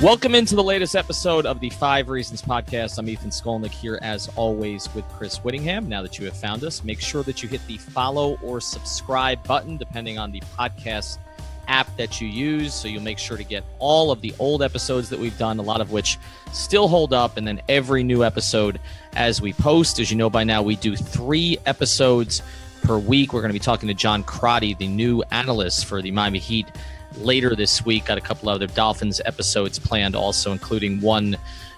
Welcome into the latest episode of the 5 Reasons Podcast. I'm Ethan Skolnick here, as always, with Chris Whittingham. Now that you have found us, make sure that you hit the follow or subscribe button, depending on the podcast app that you use, so you'll make sure to get all of the old episodes that we've done, a lot of which still hold up, and then every new episode as we post. As you know by now, we do 3 episodes per week. We're going to be talking to John Crotty, the new analyst for the Miami Heat, later this week. Got a couple other Dolphins episodes planned also, including one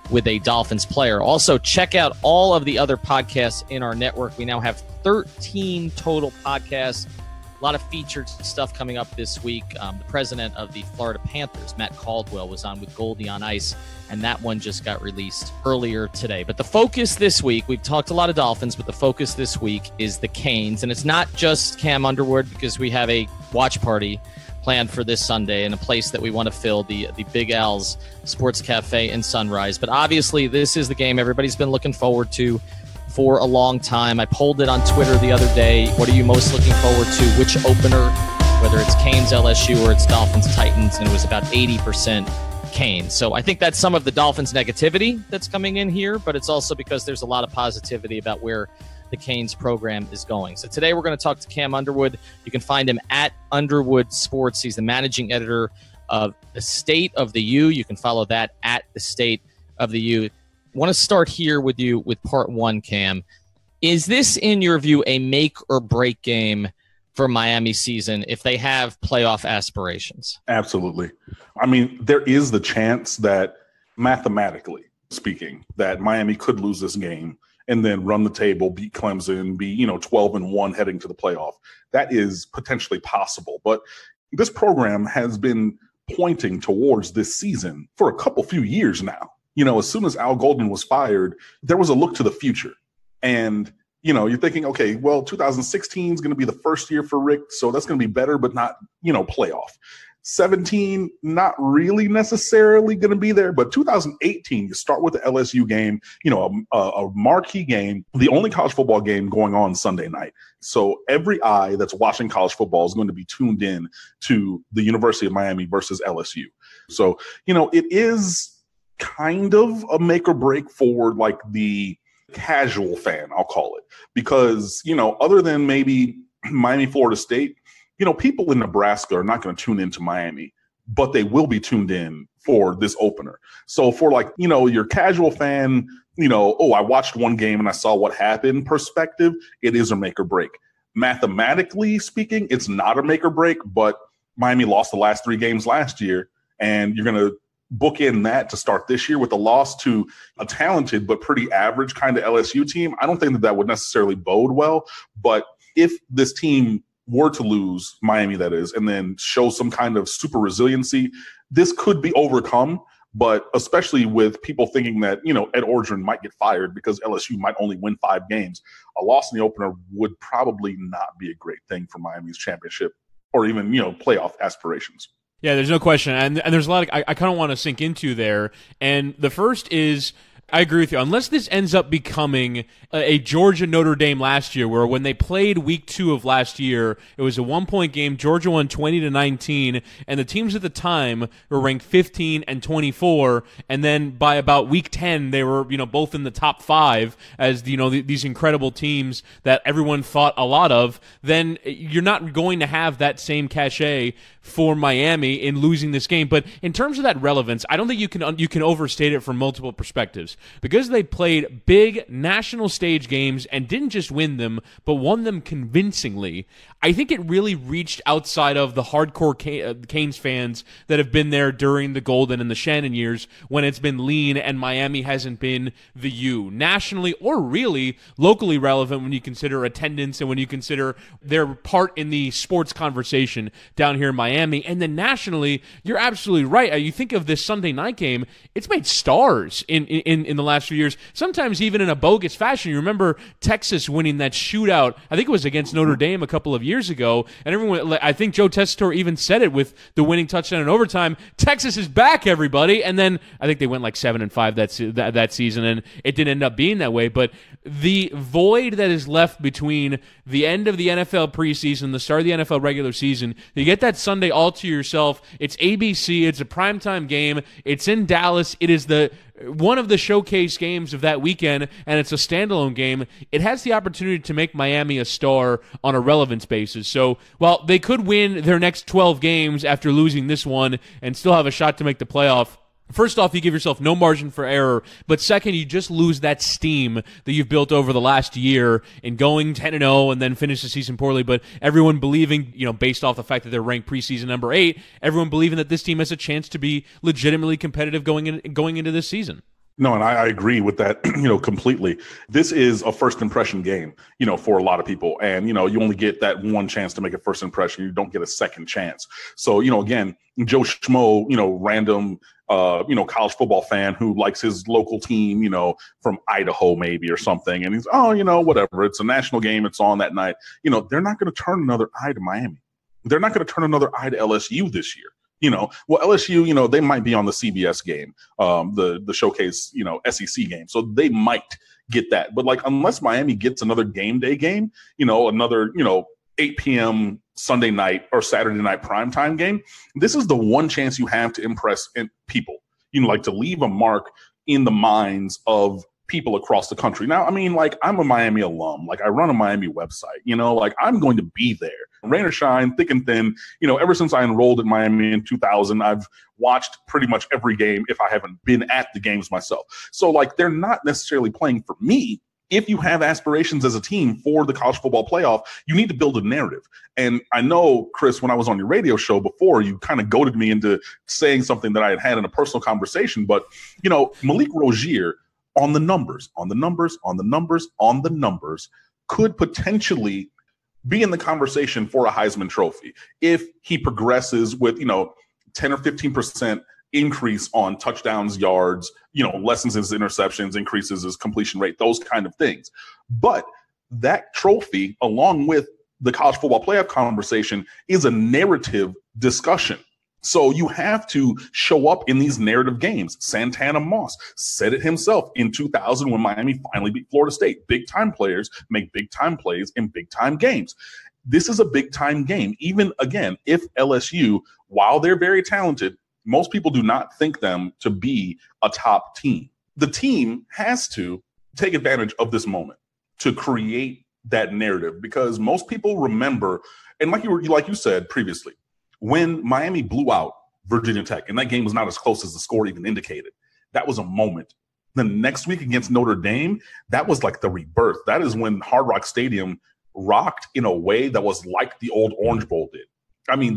with a Dolphins player. Also, check out all of the other podcasts in our network. We now have 13 total podcasts. A lot of featured stuff coming up this week. The president of the Florida Panthers, Matt Caldwell, was on with Goldie on Ice, and that one just got released earlier today. But the focus this week, we've talked a lot of Dolphins, but the focus this week is the Canes. And it's not just Cam Underwood, because we have a watch party planned for this Sunday in a place that we want to fill, the Big Al's Sports Cafe in Sunrise. But obviously, this is the game everybody's been looking forward to for a long time. I polled it on Twitter the other day. What are you most looking forward to? Which opener, whether it's Canes LSU or it's Dolphins Titans, and it was about 80% Canes. So I think that's some of the Dolphins negativity that's coming in here, but it's also because there's a lot of positivity about where the Canes program is going. So today we're going to talk to Cam Underwood. You can find him at Underwood Sports. He's the managing editor of The State of the U. You can follow that at The State of the U. I want to start here with you with part one, Cam. Is this, in your view, a make or break game for Miami season if they have playoff aspirations? Absolutely. I mean, there is the chance that, mathematically speaking, that Miami could lose this game and then run the table, beat Clemson, be 12-1 heading to the playoff. That is potentially possible. But this program has been pointing towards this season for a few years now. As soon as Al Golden was fired, there was a look to the future. And, you're thinking, okay, well, 2016 is going to be the first year for Rick, so that's going to be better, but not, playoff. 17, not really necessarily going to be there, but 2018, you start with the LSU game, a marquee game, the only college football game going on Sunday night. So every eye that's watching college football is going to be tuned in to the University of Miami versus LSU. So, it is kind of a make or break for like the casual fan, I'll call it, because, other than maybe Miami, Florida State, people in Nebraska are not going to tune into Miami, but they will be tuned in for this opener. So for your casual fan, I watched one game and I saw what happened perspective, it is a make or break. Mathematically speaking, it's not a make or break, but Miami lost the last 3 games last year, and you're going to book in that to start this year with a loss to a talented but pretty average kind of LSU team. I don't think that would necessarily bode well, but if this team were to lose, Miami that is, and then show some kind of super resiliency, this could be overcome. But especially with people thinking that, Ed Orgeron might get fired because LSU might only win 5 games, a loss in the opener would probably not be a great thing for Miami's championship or even, playoff aspirations. Yeah, there's no question. And there's a lot I kind of want to sink into there. And the first is, I agree with you. Unless this ends up becoming a Georgia-Notre Dame last year, where when they played week 2 of last year, it was a 1-point game. Georgia won 20-19, and the teams at the time were ranked 15 and 24. And then by about week 10, they were both in the top 5 as these incredible teams that everyone thought a lot of. Then you're not going to have that same cachet for Miami in losing this game. But in terms of that relevance, I don't think you can overstate it from multiple perspectives. Because they played big national stage games and didn't just win them, but won them convincingly, I think it really reached outside of the hardcore Canes fans that have been there during the Golden and the Shannon years when it's been lean and Miami hasn't been the U. Nationally or really locally relevant when you consider attendance and when you consider their part in the sports conversation down here in Miami. And then nationally, you're absolutely right. You think of this Sunday night game, it's made stars in the last few years, sometimes even in a bogus fashion. You remember Texas winning that shootout, I think it was against Notre Dame a couple of years ago, and everyone, I think Joe Tessitore even said it with the winning touchdown in overtime, Texas is back, everybody. And then I think they went like 7-5 that season, and it didn't end up being that way. But the void that is left between the end of the NFL preseason, the start of the NFL regular season, you get that Sunday Sunday all to yourself. It's ABC. It's a primetime game. It's in Dallas. It is one of the showcase games of that weekend, and it's a standalone game. It has the opportunity to make Miami a star on a relevance basis. So while they could win their next 12 games after losing this one and still have a shot to make the playoff, first off, you give yourself no margin for error, but second, you just lose that steam that you've built over the last year in going 10-0 and then finish the season poorly, but everyone believing, based off the fact that they're ranked preseason number 8, everyone believing that this team has a chance to be legitimately competitive going into this season. No, and I agree with that, completely. This is a first impression game, for a lot of people. And, you only get that one chance to make a first impression. You don't get a second chance. So, again, Joe Schmo, random, college football fan who likes his local team, from Idaho maybe or something. And he's, whatever. It's a national game. It's on that night. They're not going to turn another eye to Miami. They're not going to turn another eye to LSU this year. LSU, they might be on the CBS game, the showcase, SEC game. So they might get that. But unless Miami gets another game day game, another, 8 p.m. Sunday night or Saturday night primetime game, this is the one chance you have to impress people, to leave a mark in the minds of people across the country. Now, I'm a Miami alum. I run a Miami website, I'm going to be there. Rain or shine, thick and thin, ever since I enrolled at Miami in 2000, I've watched pretty much every game if I haven't been at the games myself. So, they're not necessarily playing for me. If you have aspirations as a team for the college football playoff, you need to build a narrative. And I know, Chris, when I was on your radio show before, you kind of goaded me into saying something that I had in a personal conversation. But, Malik Rozier on the numbers, could potentially be in the conversation for a Heisman Trophy if he progresses with, 10 or 15% increase on touchdowns, yards, lessens his interceptions, increases his completion rate, those kind of things. But that trophy, along with the college football playoff conversation, is a narrative discussion. So you have to show up in these narrative games. Santana Moss said it himself in 2000 when Miami finally beat Florida State. Big-time players make big-time plays in big-time games. This is a big-time game. Even, again, if LSU, while they're very talented, most people do not think them to be a top team. The team has to take advantage of this moment to create that narrative because most people remember, and like you said previously, when Miami blew out Virginia Tech, and that game was not as close as the score even indicated, that was a moment. The next week against Notre Dame, that was like the rebirth. That is when Hard Rock Stadium rocked in a way that was like the old Orange Bowl did.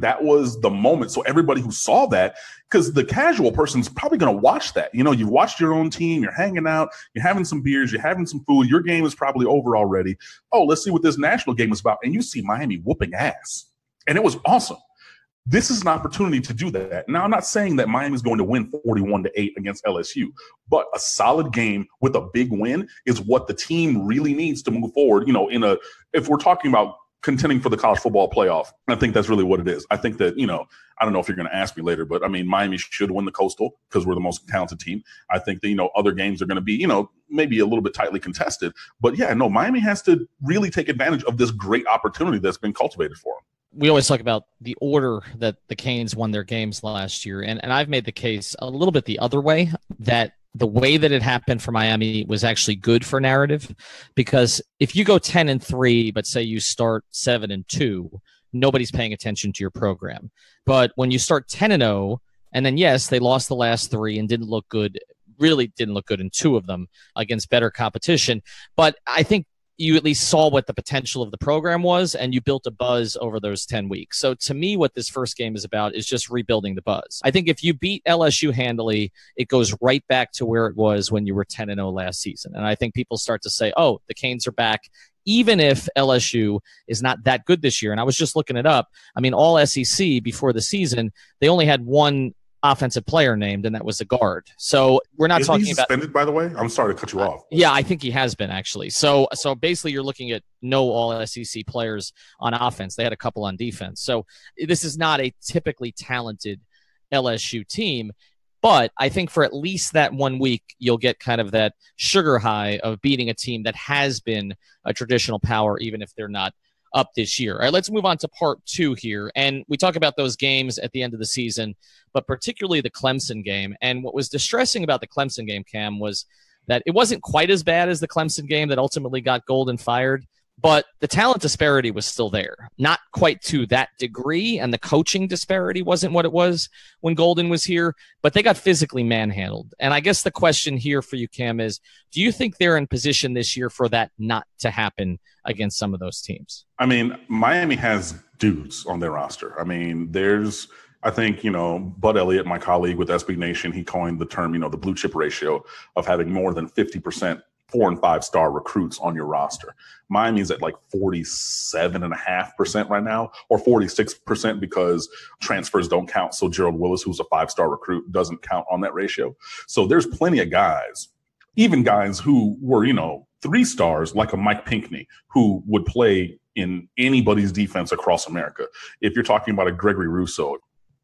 That was the moment. So everybody who saw that, because the casual person's probably going to watch that. You've watched your own team, you're hanging out, you're having some beers, you're having some food, your game is probably over already. Oh, let's see what this national game is about. And you see Miami whooping ass. And it was awesome. This is an opportunity to do that. Now, I'm not saying that Miami's going to win 41-8 against LSU, but a solid game with a big win is what the team really needs to move forward. If we're talking about contending for the college football playoff, I think that's really what it is. I think that, I don't know if you're going to ask me later, but Miami should win the Coastal because we're the most talented team. I think that, other games are going to be, maybe a little bit tightly contested. But yeah, no, Miami has to really take advantage of this great opportunity that's been cultivated for them. We always talk about the order that the Canes won their games last year. And I've made the case a little bit the other way, that the way that it happened for Miami was actually good for narrative, because if you go 10-3, but say you start 7-2, nobody's paying attention to your program. But when you start 10-0, and then, yes, they lost the last 3 and didn't look good, really didn't look good in 2 of them against better competition. But I think you at least saw what the potential of the program was, and you built a buzz over those 10 weeks. So to me, what this first game is about is just rebuilding the buzz. I think if you beat LSU handily, it goes right back to where it was when you were 10-0 last season. And I think people start to say, oh, the Canes are back, even if LSU is not that good this year. And I was just looking it up. All SEC before the season, they only had one offensive player named, and that was a guard. So we're not talking about suspended, by the way. I'm sorry to cut you off. Yeah, I think he has been actually. So basically you're looking at no all SEC players on offense. They had a couple on defense. So this is not a typically talented LSU team, but I think for at least that 1 week, you'll get kind of that sugar high of beating a team that has been a traditional power, even if they're not up this year. All right, let's move on to part two here. And we talk about those games at the end of the season, but particularly the Clemson game. And what was distressing about the Clemson game, Cam, was that it wasn't quite as bad as the Clemson game that ultimately got Golden fired, but the talent disparity was still there. Not quite to that degree, and the coaching disparity wasn't what it was when Golden was here, but they got physically manhandled. And I guess the question here for you, Cam, is do you think they're in position this year for that not to happen against some of those teams? I mean, Miami has dudes on their roster. I mean, I think, Bud Elliott, my colleague with SB Nation, he coined the term, the blue chip ratio of having more than 50% 4- and 5-star recruits on your roster. Miami's at like 47.5% right now, or 46% because transfers don't count. So Gerald Willis, who's a 5-star recruit, doesn't count on that ratio. So there's plenty of guys, even guys who were, 3 stars, like a Mike Pinckney, who would play in anybody's defense across America. If you're talking about a Gregory Rousseau,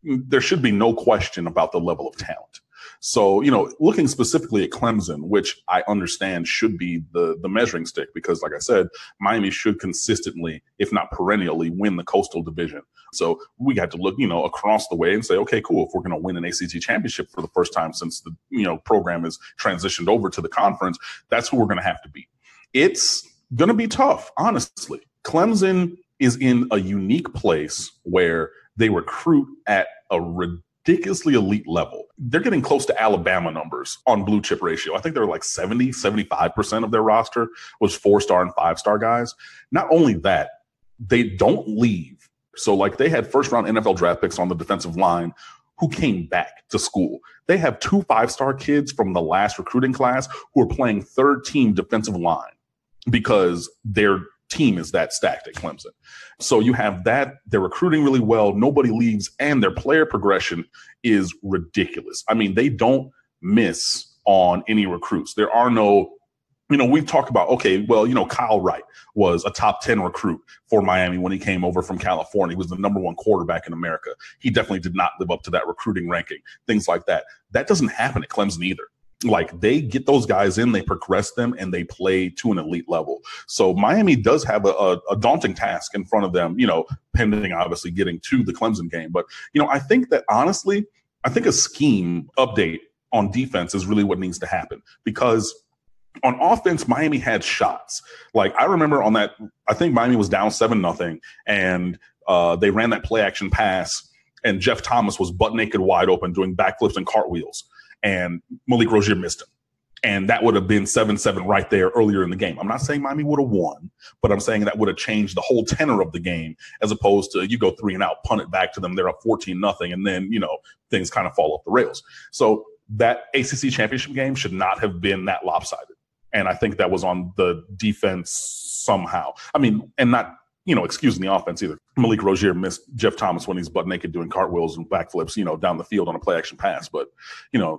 there should be no question about the level of talent. So, looking specifically at Clemson, which I understand should be the measuring stick, because like I said, Miami should consistently, if not perennially, win the Coastal Division. So we got to look, across the way and say, okay, cool. If we're going to win an ACC championship for the first time since the, program is transitioned over to the conference, that's who we're going to have to beat. It's going to be tough, honestly. Clemson is in a unique place where they recruit at a ridiculously elite level. They're getting close to Alabama numbers on blue chip ratio. I think they're like 75% of their roster was 4-star and 5-star guys. Not only that, they don't leave. So like they had first round NFL draft picks on the defensive line who came back to school. They have 2 5-star kids from the last recruiting class who are playing third team defensive line because their team is that stacked at Clemson. So you have that. They're recruiting really well. Nobody leaves, and their player progression is ridiculous. I mean, they don't miss on any recruits. There are no, we've talked about, okay, well, Kyle Wright was a top 10 recruit for Miami when he came over from California. He was the number 1 quarterback in America. He definitely did not live up to that recruiting ranking, things like that. That doesn't happen at Clemson either. Like they get those guys in, they progress them, and they play to an elite level. So Miami does have a daunting task in front of them, pending obviously getting to the Clemson game. But, I think that honestly, a scheme update on defense is really what needs to happen, because on offense, Miami had shots. Like I remember on that, I think Miami was down 7-0, and they ran that play action pass, and Jeff Thomas was butt naked wide open doing backflips and cartwheels. And Malik Rozier missed him. And that would have been 7-7 right there earlier in the game. I'm not saying Miami would have won, but I'm saying that would have changed the whole tenor of the game, as opposed to you go 3 and out, punt it back to them, they're up 14-0, and then, things kind of fall off the rails. So that ACC championship game should not have been that lopsided. And I think that was on the defense somehow. I mean, and not, excusing the offense either. Malik Rozier missed Jeff Thomas when he's butt naked doing cartwheels and backflips, down the field on a play action pass. But,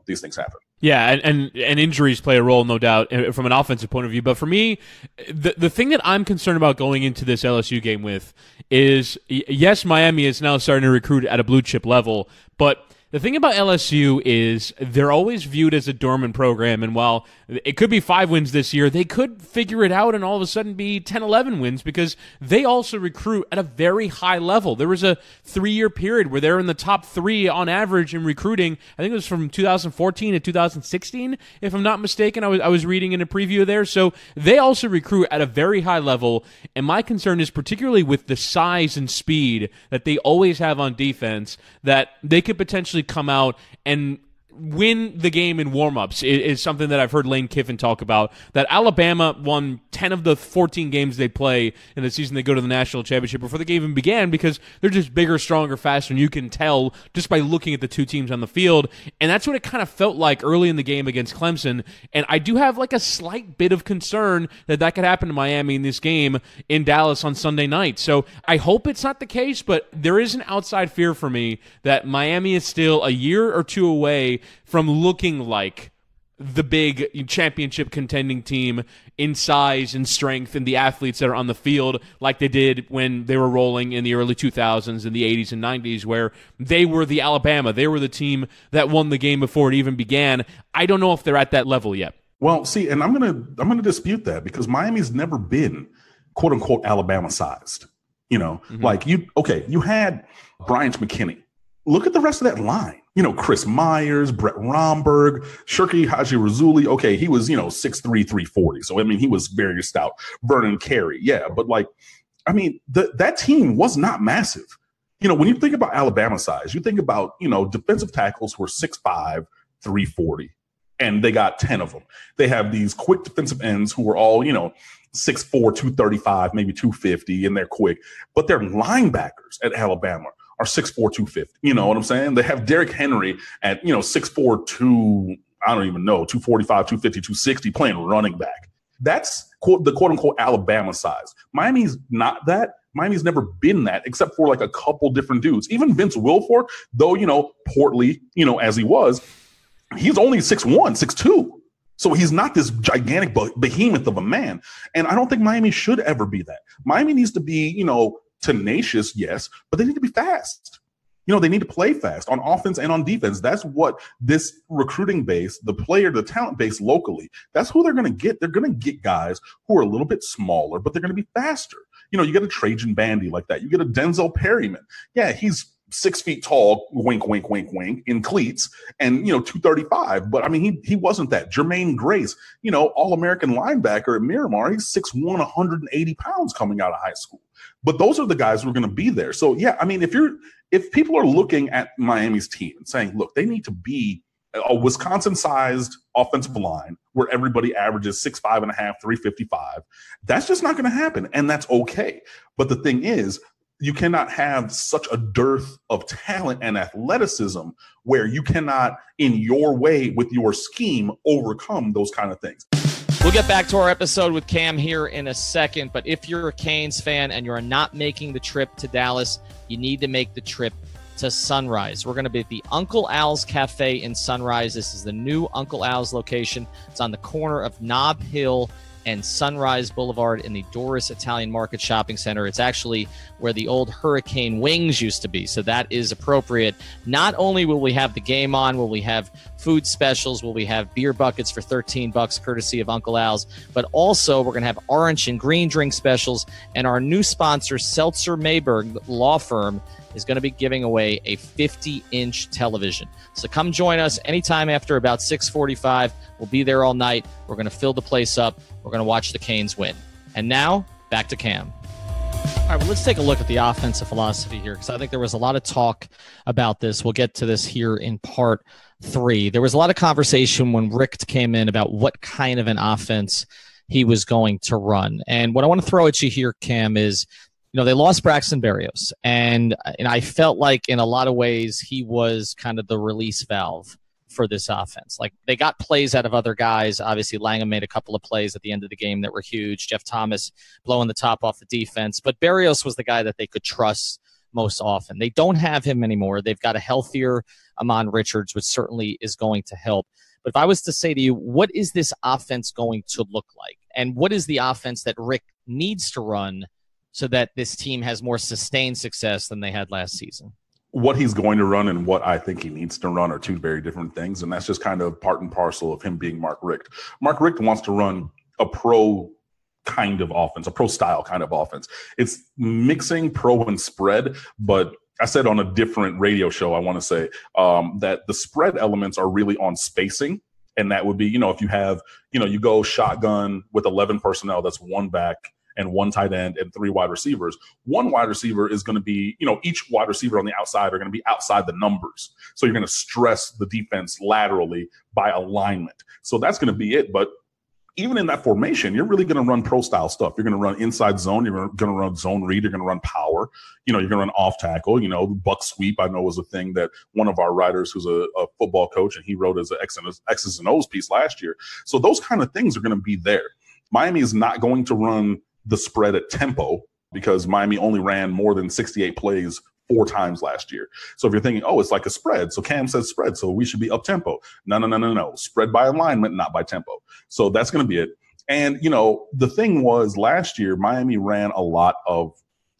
these things happen. Yeah, and injuries play a role, no doubt, from an offensive point of view. But for me, the thing that I'm concerned about going into this LSU game with is, yes, Miami is now starting to recruit at a blue chip level, but the thing about LSU is they're always viewed as a dormant program, and while it could be 5 wins this year, they could figure it out and all of a sudden be 10, 11 wins, because they also recruit at a very high level. There was a 3-year period where they're in the top 3 on average in recruiting. I think it was from 2014 to 2016, if I'm not mistaken. I was reading in a preview there. So they also recruit at a very high level, and my concern is particularly with the size and speed that they always have on defense, that they could potentially come out and win the game in warm-ups is something that I've heard Lane Kiffin talk about, that Alabama won 10 of the 14 games they play in the season they go to the national championship before the game even began, because they're just bigger, stronger, faster, and you can tell just by looking at the 2 teams on the field. And that's what it kind of felt like early in the game against Clemson. And I do have like a slight bit of concern that could happen to Miami in this game in Dallas on Sunday night. So I hope it's not the case, but there is an outside fear for me that Miami is still a year or 2 away from looking like the big championship contending team in size and strength and the athletes that are on the field, like they did when they were rolling in the early 2000s and the 80s and 90s, where they were the Alabama. They were the team that won the game before it even began. I don't know if they're at that level yet. Well, see, and I'm gonna dispute that, because Miami's never been quote unquote Alabama sized. Like you had Bryant McKinney. Look at the rest of that line. Chris Myers, Brett Romberg, Shirky Haji Razuli. Okay, he was, 6'3", 340. So, he was very stout. Vernon Carey. Yeah, but that team was not massive. When you think about Alabama size, you think about, defensive tackles who are 6'5", 340, and they got 10 of them. They have these quick defensive ends who are all, 6'4", 235, maybe 250, and they're quick. But their linebackers at Alabama are 6'4", 250. You know what I'm saying? They have Derrick Henry at, 6'4", 245, 250, 260 playing running back. That's the quote-unquote Alabama size. Miami's not that. Miami's never been that except for like a couple different dudes. Even Vince Wilfork, though, portly, as he was, he's only 6'1", 6'2". So he's not this gigantic behemoth of a man. And I don't think Miami should ever be that. Miami needs to be, tenacious, yes, but they need to be fast. They need to play fast on offense and on defense. That's what this recruiting base, the talent base locally, that's who they're going to get. They're going to get guys who are a little bit smaller, but they're going to be faster. You get a Trajan Bandy like that. You get a Denzel Perryman. Yeah, he's 6 feet tall, wink, wink, wink, wink, in cleats, and 235. But he wasn't that. Jermaine Grace, All-American linebacker at Miramar, he's 6'1", 180 pounds coming out of high school. But those are the guys who are going to be there. So yeah, if people are looking at Miami's team and saying, look, they need to be a Wisconsin-sized offensive line where everybody averages 6'5.5", 355, that's just not going to happen, and that's okay. But the thing is, you cannot have such a dearth of talent and athleticism where you cannot, in your way, with your scheme, overcome those kind of things. We'll get back to our episode with Cam here in a second, but if you're a Canes fan and you're not making the trip to Dallas, you need to make the trip to Sunrise. We're going to be at the Uncle Al's Cafe in Sunrise. This is the new Uncle Al's location. It's on the corner of Nob Hill and Sunrise Boulevard in the Doris Italian Market Shopping Center. It's actually where the old Hurricane Wings used to be, so that is appropriate. Not only will we have the game on, will we have food specials, will we have beer buckets for $13 courtesy of Uncle Al's, but also we're going to have orange and green drink specials, and our new sponsor, Seltzer Mayberg Law Firm, is going to be giving away a 50-inch television. So come join us anytime after about 6:45. We'll be there all night. We're going to fill the place up. We're going to watch the Canes win. And now, back to Cam. All right, well, let's take a look at the offensive philosophy here, because I think there was a lot of talk about this. We'll get to this here in part 3. There was a lot of conversation when Rick came in about what kind of an offense he was going to run. And what I want to throw at you here, Cam, is they lost Braxton Berrios, and I felt like in a lot of ways he was kind of the release valve for this offense. Like, they got plays out of other guys. Obviously, Langham made a couple of plays at the end of the game that were huge. Jeff Thomas blowing the top off the defense. But Berrios was the guy that they could trust most often. They don't have him anymore. They've got a healthier Amon Richards, which certainly is going to help. But if I was to say to you, what is this offense going to look like? And what is the offense that Rick needs to run so that this team has more sustained success than they had last season? What he's going to run and what I think he needs to run are two very different things, and that's just kind of part and parcel of him being Mark Richt. Mark Richt wants to run a pro kind of offense, a pro style kind of offense. It's mixing pro and spread, but I said on a different radio show, I want to say that the spread elements are really on spacing. And that would be, if you have, you go shotgun with 11 personnel, that's one back and one tight end and 3 wide receivers. One wide receiver is going to be, each wide receiver on the outside are going to be outside the numbers. So you're going to stress the defense laterally by alignment. So that's going to be it. But even in that formation, you're really going to run pro style stuff. You're going to run inside zone. You're going to run zone read. You're going to run power. You're going to run off tackle. Buck sweep, I know, was a thing that one of our writers who's a football coach, and he wrote as an X's and O's piece last year. So those kind of things are going to be there. Miami is not going to run the spread at tempo because Miami only ran more than 68 plays 4 times last year. So if you're thinking, it's like a spread. So Cam says spread, so we should be up tempo. No. Spread by alignment, not by tempo. So that's going to be it. And, the thing was last year, Miami ran a lot of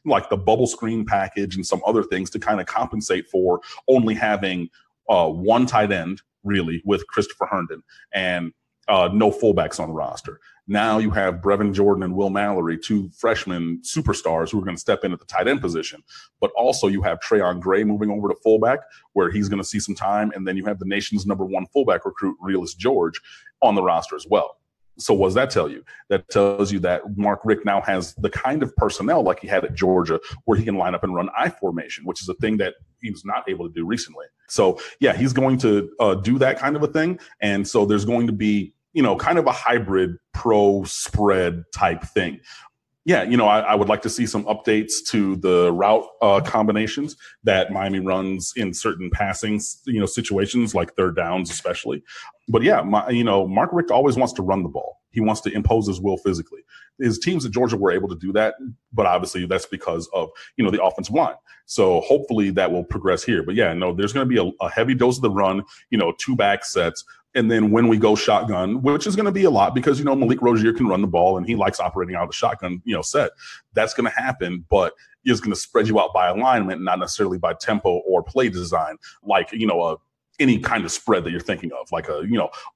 like the bubble screen package and some other things to kind of compensate for only having one tight end really with Christopher Herndon and no fullbacks on the roster. Now you have Brevin Jordan and Will Mallory, two freshman superstars who are going to step in at the tight end position. But also you have Trayon Gray moving over to fullback, where he's going to see some time. And then you have the nation's #1 fullback recruit, Realist George, on the roster as well. So what does that tell you? That tells you that Mark Richt now has the kind of personnel like he had at Georgia, where he can line up and run I formation, which is a thing that he was not able to do recently. So yeah, he's going to do that kind of a thing. And so there's going to be, kind of a hybrid pro spread type thing. Yeah, I would like to see some updates to the route combinations that Miami runs in certain passing, situations like third downs especially. But yeah, Mark Richt always wants to run the ball. He wants to impose his will physically. His teams at Georgia were able to do that, but obviously that's because of, the offensive line. So hopefully that will progress here. But yeah, no, there's going to be a heavy dose of the run, 2 back sets. And then when we go shotgun, which is going to be a lot because, Malik Rozier can run the ball and he likes operating out of the shotgun, set. That's going to happen, but it's going to spread you out by alignment, not necessarily by tempo or play design, like, any kind of spread that you're thinking of, like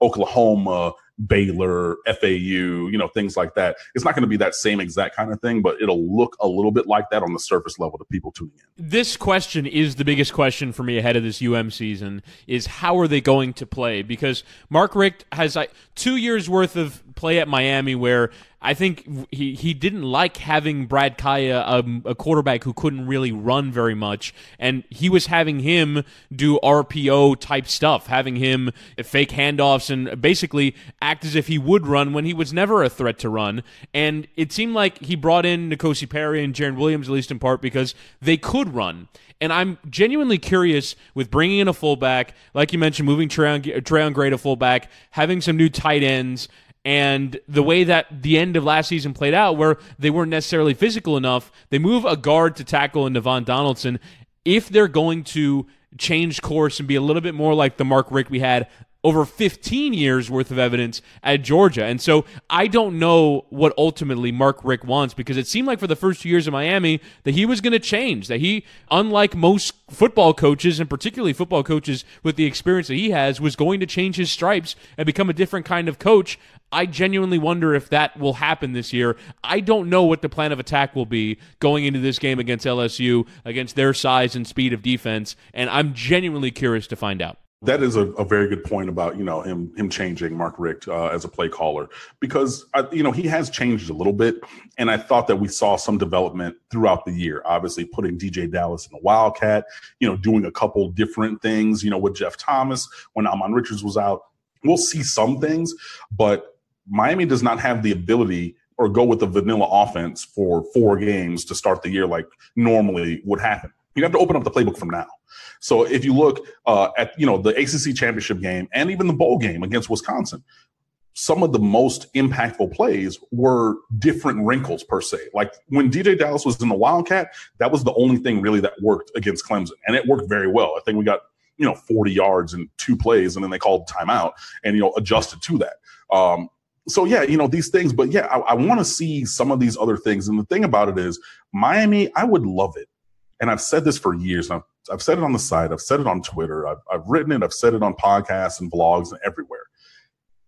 Oklahoma, Baylor, FAU, things like that. It's not going to be that same exact kind of thing, but it'll look a little bit like that on the surface level to people tuning in. This question is the biggest question for me ahead of this UM season is how are they going to play? Because Mark Richt has 2 years worth of play at Miami where I think he didn't like having Brad Kaya, a quarterback who couldn't really run very much, and he was having him do RPO type stuff, having him fake handoffs and basically act as if he would run when he was never a threat to run. And it seemed like he brought in N'Kosi Perry and Jaron Williams, at least in part, because they could run. And I'm genuinely curious with bringing in a fullback, like you mentioned, moving Trayon Gray to fullback, having some new tight ends, and the way that the end of last season played out where they weren't necessarily physical enough, they move a guard to tackle in Devon Donaldson. If they're going to change course and be a little bit more like the Mark Richt we had over 15 years worth of evidence at Georgia. And so I don't know what ultimately Mark Richt wants, because it seemed like for the first 2 years of Miami that he was going to change, that he, unlike most football coaches, and particularly football coaches with the experience that he has, was going to change his stripes and become a different kind of coach. I genuinely wonder if that will happen this year. I don't know what the plan of attack will be going into this game against LSU, against their size and speed of defense, and I'm genuinely curious to find out. That is a very good point about, him changing Mark Richt as a play caller, because, he has changed a little bit. And I thought that we saw some development throughout the year, obviously putting DJ Dallas in the Wildcat, doing a couple different things, with Jeff Thomas when Amon Richards was out. We'll see some things, but Miami does not have the ability or go with the vanilla offense for 4 games to start the year like normally would happen. You have to open up the playbook from now. So if you look at, the ACC championship game and even the bowl game against Wisconsin, some of the most impactful plays were different wrinkles per se. Like when DJ Dallas was in the Wildcat, that was the only thing really that worked against Clemson. And it worked very well. I think we got, 40 yards in 2 plays, and then they called timeout and, adjusted to that. So, yeah, these things. But, yeah, I want to see some of these other things. And the thing about it is Miami, I would love it. And I've said this for years. And I've said it on the site. I've said it on Twitter. I've written it. I've said it on podcasts and blogs and everywhere.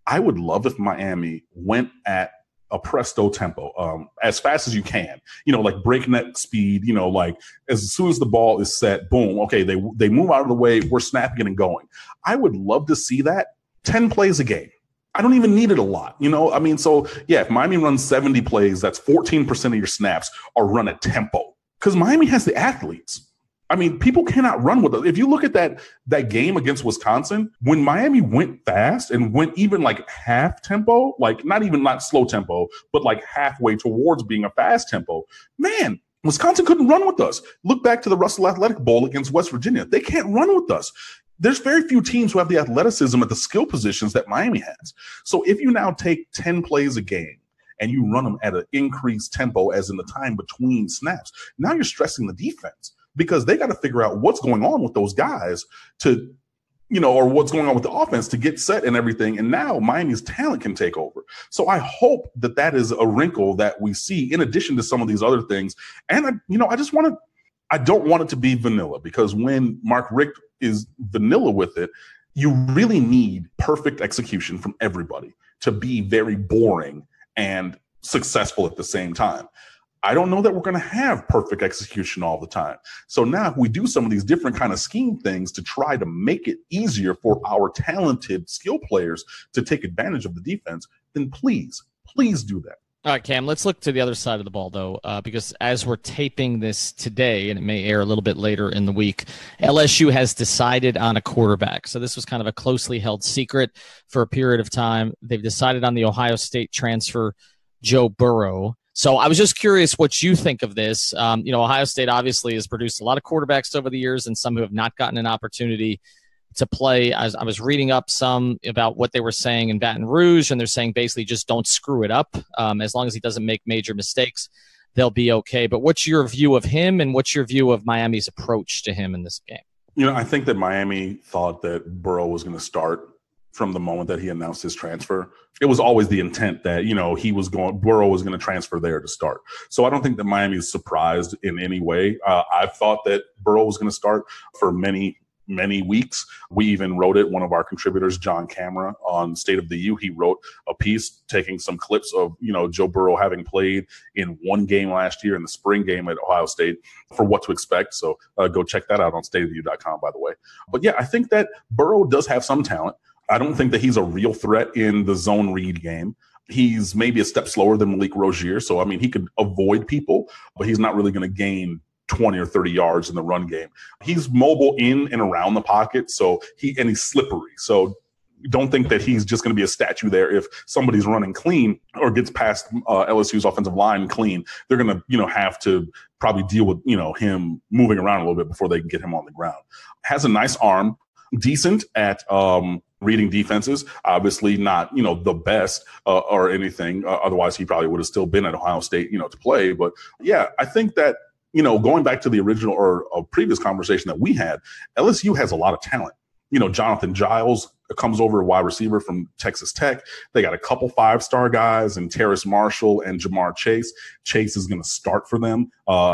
I would love if Miami went at a presto tempo, as fast as you can, like breakneck speed, like as soon as the ball is set, boom. Okay. They move out of the way. We're snapping it and going. I would love to see that 10 plays a game. I don't even need it a lot, so yeah, if Miami runs 70 plays, that's 14% of your snaps are run at tempo, because Miami has the athletes. People cannot run with it. If you look at that game against Wisconsin, when Miami went fast and went even like half tempo, like not slow tempo, but like halfway towards being a fast tempo, man, Wisconsin couldn't run with us. Look back to the Russell Athletic Bowl against West Virginia. They can't run with us. There's very few teams who have the athleticism at the skill positions that Miami has. So if you now take 10 plays a game and you run them at an increased tempo, as in the time between snaps, now you're stressing the defense, because they got to figure out what's going on with those guys to, or what's going on with the offense to get set and everything. And now Miami's talent can take over. So I hope that is a wrinkle that we see in addition to some of these other things. And, I don't want it to be vanilla, because when Mark Richt is vanilla with it, you really need perfect execution from everybody to be very boring and successful at the same time. I don't know that we're going to have perfect execution all the time. So now if we do some of these different kind of scheme things to try to make it easier for our talented skill players to take advantage of the defense, then please do that. All right, Cam, let's look to the other side of the ball, though, because as we're taping this today, and it may air a little bit later in the week, LSU has decided on a quarterback. So this was kind of a closely held secret for a period of time. They've decided on the Ohio State transfer, Joe Burrow. So I was just curious what you think of this. Ohio State obviously has produced a lot of quarterbacks over the years and some who have not gotten an opportunity to play. I was reading up some about what they were saying in Baton Rouge, and they're saying basically just don't screw it up. As long as he doesn't make major mistakes, they'll be okay. But what's your view of him, and what's your view of Miami's approach to him in this game? I think that Miami thought that Burrow was going to start from the moment that he announced his transfer. It was always the intent that, Burrow was going to transfer there to start. So I don't think that Miami is surprised in any way. I've thought that Burrow was going to start for many weeks. We even wrote it. One of our contributors, John Camera, on State of the U, he wrote a piece taking some clips of, Joe Burrow having played in one game last year in the spring game at Ohio State for what to expect. So go check that out on stateoftheu.com, by the way. But yeah, I think that Burrow does have some talent. I don't think that he's a real threat in the zone read game. He's maybe a step slower than Malik Rozier. So, he could avoid people, but he's not really going to gain 20 or 30 yards in the run game. He's mobile in and around the pocket, so he's slippery. So don't think that he's just going to be a statue there. If somebody's running clean or gets past LSU's offensive line clean, they're going to, have to probably deal with, him moving around a little bit before they can get him on the ground. Has a nice arm, decent at reading defenses, obviously not, the best or anything. Otherwise, he probably would have still been at Ohio State, to play. But yeah, I think that, going back to the original or a previous conversation that we had, LSU has a lot of talent. Jonathan Giles comes over, a wide receiver from Texas Tech. They got a couple 5-star guys and Terrace Marshall and Jamar Chase. Chase is going to start for them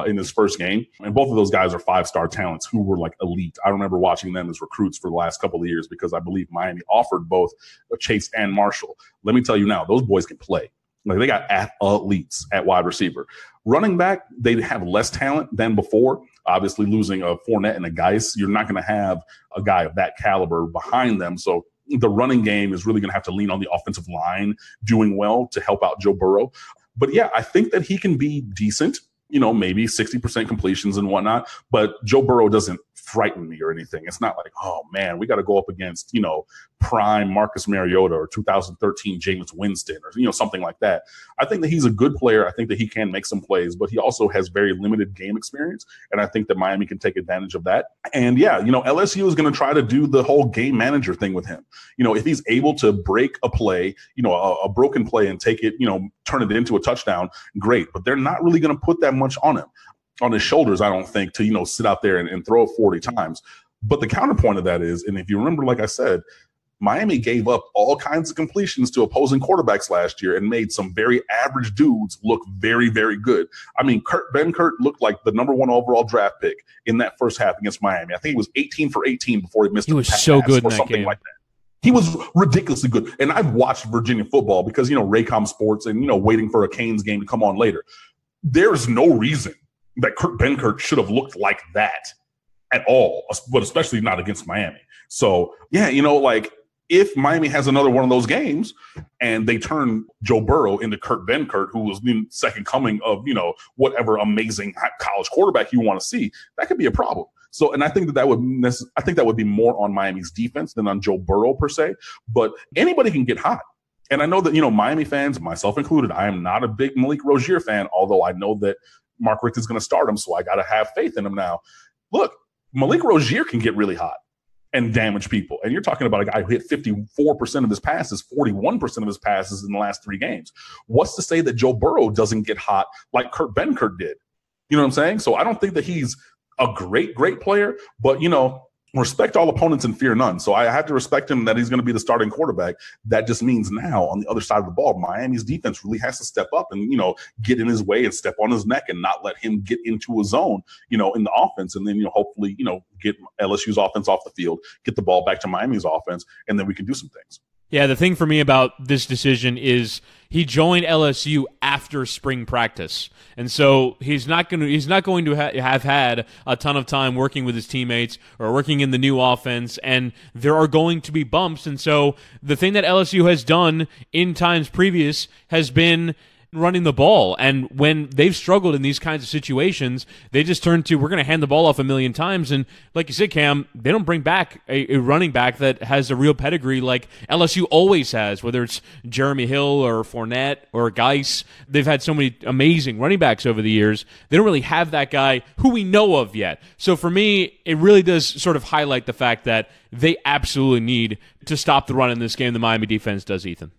in his first game. And both of those guys are 5-star talents who were like elite. I remember watching them as recruits for the last couple of years because I believe Miami offered both Chase and Marshall. Let me tell you now, those boys can play. Like, they got elites at wide receiver. Running back, they have less talent than before. Obviously, losing a Fournette and a Geis, you're not going to have a guy of that caliber behind them. So the running game is really going to have to lean on the offensive line doing well to help out Joe Burrow. But yeah, I think that he can be decent, maybe 60% completions and whatnot. But Joe Burrow doesn't frighten me or anything. It's not like, oh man, we got to go up against, prime Marcus Mariota or 2013 Jameis Winston or, something like that. I think that he's a good player. I think that he can make some plays, but he also has very limited game experience. And I think that Miami can take advantage of that. And yeah, LSU is going to try to do the whole game manager thing with him. If he's able to break a play, a broken play and take it, turn it into a touchdown, great. But they're not really going to put that much on him, on his shoulders, I don't think, to, sit out there and throw 40 times. But the counterpoint of that is, and if you remember, like I said, Miami gave up all kinds of completions to opposing quarterbacks last year and made some very average dudes look very, very good. Kurt Benkert looked like the number 1 overall draft pick in that first half against Miami. I think he was 18 for 18 before he missed. He was so good in that game. Like that. He was ridiculously good. And I've watched Virginia football because, Raycom Sports and, waiting for a Canes game to come on later. There's no reason that Kurt Benkert should have looked like that at all, but especially not against Miami. So, yeah, if Miami has another one of those games and they turn Joe Burrow into Kurt Benkert, who was the second coming of, whatever amazing college quarterback you want to see, that could be a problem. So, and I think that would be more on Miami's defense than on Joe Burrow per se, but anybody can get hot. And I know that, Miami fans, myself included, I am not a big Malik Rozier fan, although I know that Mark Richt is going to start him, so I got to have faith in him now. Look, Malik Rozier can get really hot and damage people. And you're talking about a guy who hit 54% of his passes, 41% of his passes in the last 3 games. What's to say that Joe Burrow doesn't get hot like Kurt Benkert did? You know what I'm saying? So I don't think that he's a great player, but, respect all opponents and fear none. So I have to respect him that he's going to be the starting quarterback. That just means now on the other side of the ball, Miami's defense really has to step up and, get in his way and step on his neck and not let him get into a zone, in the offense. And then, hopefully, get LSU's offense off the field, get the ball back to Miami's offense, and then we can do some things. Yeah, the thing for me about this decision is he joined LSU after spring practice, and so he's not going to have had a ton of time working with his teammates or working in the new offense, and there are going to be bumps. And so the thing that LSU has done in times previous has been running the ball, and when they've struggled in these kinds of situations, they just turn to, we're going to hand the ball off a million times. And like you said, Cam, they don't bring back a running back that has a real pedigree like LSU always has, whether it's Jeremy Hill or Fournette or Geis. They've had so many amazing running backs over the years. They don't really have that guy who we know of yet. So for me, it really does sort of highlight the fact that they absolutely need to stop the run in this game. The Miami defense does, Ethan.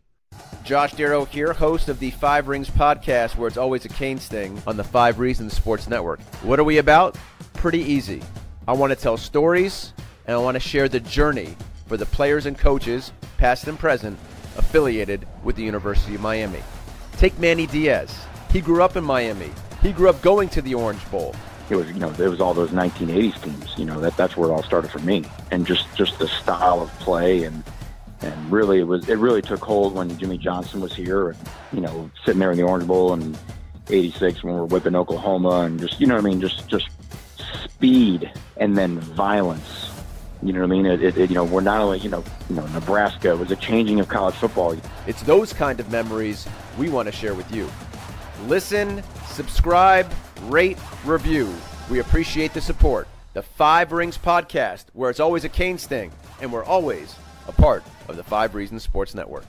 Josh Darrow here, host of the Five Rings podcast, where it's always a cane sting on the Five Reasons Sports Network. What are we about? Pretty easy. I want to tell stories, and I want to share the journey for the players and coaches, past and present, affiliated with the University of Miami. Take Manny Diaz. He grew up in Miami. He grew up going to the Orange Bowl. It was all those 1980s teams. That's where it all started for me, and just the style of play and really it really took hold when Jimmy Johnson was here, and sitting there in the Orange Bowl in '86 when we were whipping Oklahoma, and just just speed and then violence. You know what I mean? We're not only Nebraska was a changing of college football. It's those kind of memories we want to share with you. Listen, subscribe, rate, review. We appreciate the support. The Five Rings podcast, where it's always a cane sting, and we're always a part of the Five Reasons Sports Network.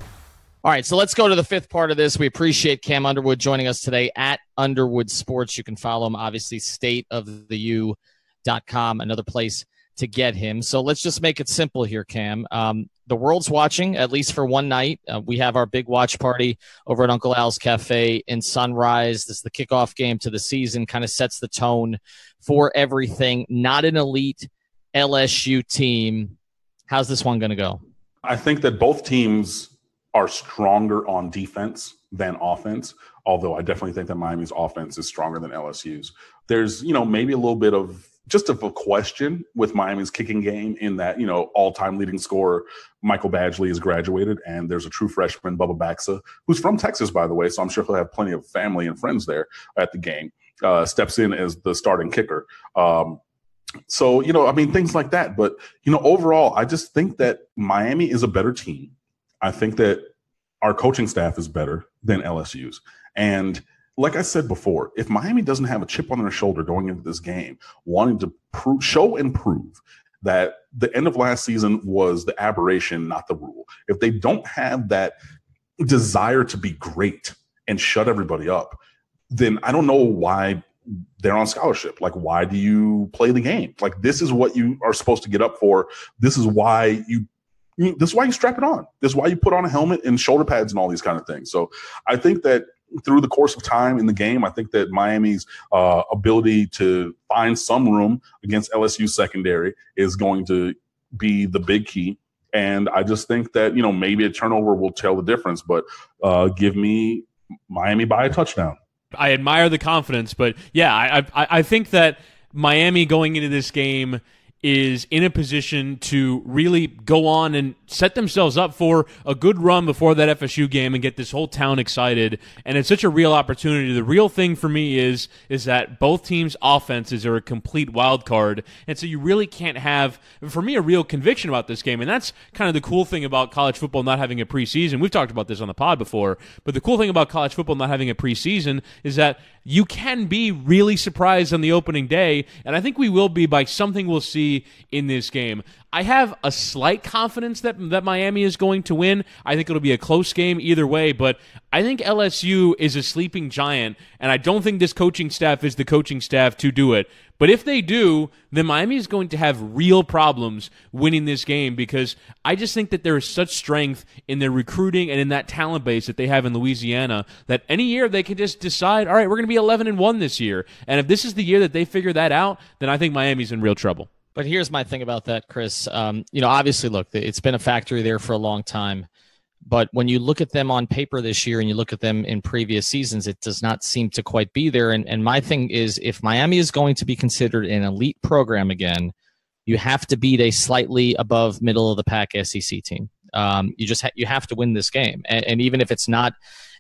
All right, so let's go to the fifth part of this. We appreciate Cam Underwood joining us today at Underwood Sports. You can follow him, obviously, stateoftheu.com, another place to get him. So let's just make it simple here, Cam. The world's watching, at least for one night. We have our big watch party over at Uncle Al's Cafe in Sunrise. This is the kickoff game to the season, kind of sets the tone for everything. Not an elite LSU team. How's this one going to go? I think that both teams are stronger on defense than offense, although I definitely think that Miami's offense is stronger than LSU's. There's, maybe a little bit of just of a question with Miami's kicking game in that, all-time leading scorer Michael Badgley has graduated, and there's a true freshman, Bubba Baxa, who's from Texas, by the way, so I'm sure he'll have plenty of family and friends there at the game, steps in as the starting kicker. So, things like that. But, overall, I just think that Miami is a better team. I think that our coaching staff is better than LSU's. And like I said before, if Miami doesn't have a chip on their shoulder going into this game, wanting to show and prove that the end of last season was the aberration, not the rule, if they don't have that desire to be great and shut everybody up, then I don't know why they're on scholarship. Like, why do you play the game? Like, this is what you are supposed to get up for. This is why you strap it on. This is why you put on a helmet and shoulder pads and all these kind of things. So I think that through the course of time in the game, I think that Miami's ability to find some room against LSU secondary is going to be the big key. And I just think that, maybe a turnover will tell the difference, but give me Miami by a touchdown. I admire the confidence, but yeah, I think that Miami going into this game is in a position to really go on and set themselves up for a good run before that FSU game and get this whole town excited. And it's such a real opportunity. The real thing for me is that both teams' offenses are a complete wild card. And so you really can't have, for me, a real conviction about this game. And that's kind of the cool thing about college football not having a preseason. We've talked about this on the pod before, but the cool thing about college football not having a preseason is that you can be really surprised on the opening day, and I think we will be by something we'll see in this game. I have a slight confidence that Miami is going to win. I think it'll be a close game either way, but I think LSU is a sleeping giant, and I don't think this coaching staff is the coaching staff to do it. But if they do, then Miami is going to have real problems winning this game, because I just think that there is such strength in their recruiting and in that talent base that they have in Louisiana that any year they can just decide, all right, we're going to be 11-1 this year. And if this is the year that they figure that out, then I think Miami's in real trouble. But here's my thing about that, Chris. Obviously, look, it's been a factory there for a long time. But when you look at them on paper this year and you look at them in previous seasons, it does not seem to quite be there. And my thing is, if Miami is going to be considered an elite program again, you have to beat a slightly above middle of the pack SEC team. You have to win this game, and even if it's not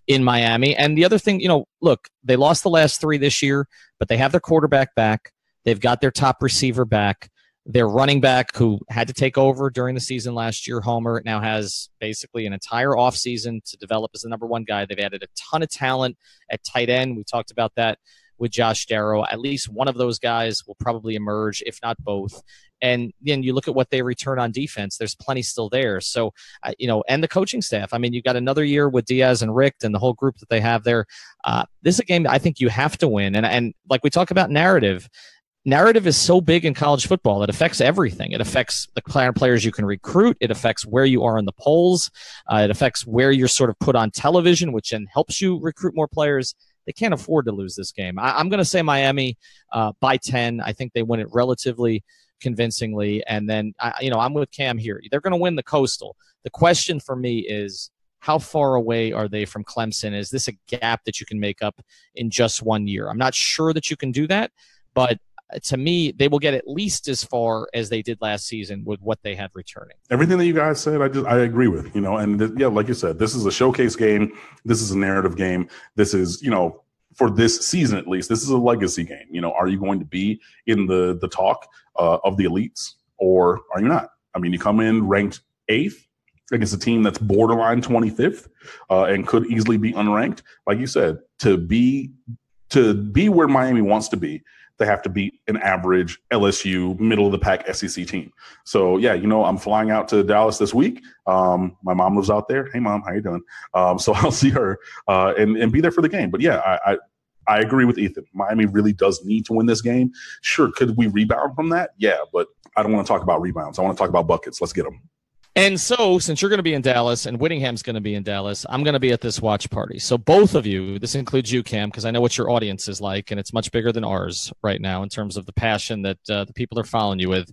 in Miami. And the other thing, look, they lost the last 3 this year, but they have their quarterback back. They've got their top receiver back. Their running back, who had to take over during the season last year, Homer, now has basically an entire offseason to develop as the number 1 guy. They've added a ton of talent at tight end. We talked about that with Josh Darrow. At least one of those guys will probably emerge, if not both. And then you look at what they return on defense. There's plenty still there. So, and the coaching staff. I mean, you've got another year with Diaz and Richt and the whole group that they have there. This is a game I think you have to win. And like we talk about narrative is so big in college football. It affects everything. It affects the players you can recruit. It affects where you are in the polls. It affects where you're sort of put on television, which then helps you recruit more players. They can't afford to lose this game. I'm going to say Miami by 10. I think they win it relatively convincingly. And then, I'm with Cam here. They're going to win the Coastal. The question for me is, how far away are they from Clemson? Is this a gap that you can make up in just 1 year? I'm not sure that you can do that, but to me, they will get at least as far as they did last season with what they had returning. Everything that you guys said, I agree with, and like you said, this is a showcase game. This is a narrative game. This is, for this season, at least, this is a legacy game. Are you going to be in the talk of the elites, or are you not? I mean, you come in ranked 8th against a team that's borderline 25th and could easily be unranked. Like you said, to be where Miami wants to be, they have to beat an average LSU middle-of-the-pack SEC team. So, yeah, I'm flying out to Dallas this week. My mom lives out there. Hey, Mom, how you doing? So I'll see her and be there for the game. But, yeah, I agree with Ethan. Miami really does need to win this game. Sure, could we rebound from that? Yeah, but I don't want to talk about rebounds. I want to talk about buckets. Let's get them. And so, since you're going to be in Dallas and Whittingham's going to be in Dallas, I'm going to be at this watch party. So both of you, this includes you, Cam, because I know what your audience is like, and it's much bigger than ours right now in terms of the passion that the people are following you with.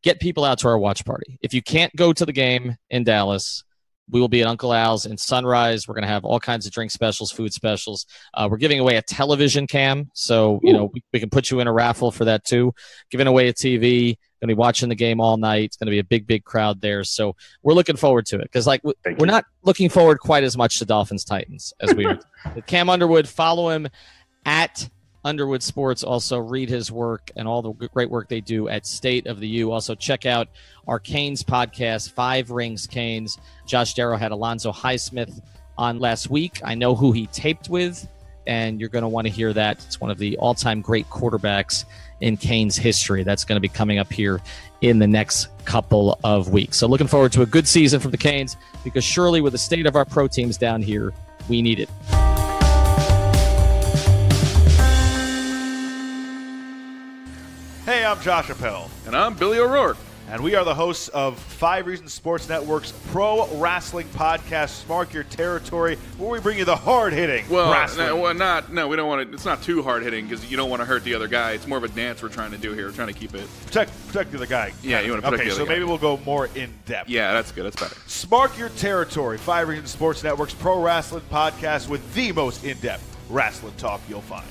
Get people out to our watch party. If you can't go to the game in Dallas, we will be at Uncle Al's in Sunrise. We're going to have all kinds of drink specials, food specials. We're giving away a television, Cam, so we can put you in a raffle for that too. Giving away a TV. Going to be watching the game all night. It's going to be a big, big crowd there. So we're looking forward to it because, we're not looking forward quite as much to Dolphins-Titans as we are. Cam Underwood, follow him at Underwood Sports. Also read his work and all the great work they do at State of the U. Also check out our Canes podcast, 5 Rings Canes. Josh Darrow had Alonzo Highsmith on last week. I know who he taped with, and you're going to want to hear that. It's one of the all-time great quarterbacks in Canes history. That's going to be coming up here in the next couple of weeks. So looking forward to a good season from the Canes, because surely with the state of our pro teams down here, we need it. Hey, I'm Josh Appel. And I'm Billy O'Rourke. And we are the hosts of 5 Reasons Sports Network's pro wrestling podcast, Mark Your Territory, where we bring you the hard-hitting wrestling. We don't want to. It's not too hard-hitting because you don't want to hurt the other guy. It's more of a dance we're trying to do here. We're trying to keep it. Protect the other guy. Yeah, you want to protect the other guy. Okay, so maybe we'll go more in-depth. Yeah, that's good. That's better. Mark Your Territory, 5 Reasons Sports Network's pro wrestling podcast with the most in-depth wrestling talk you'll find.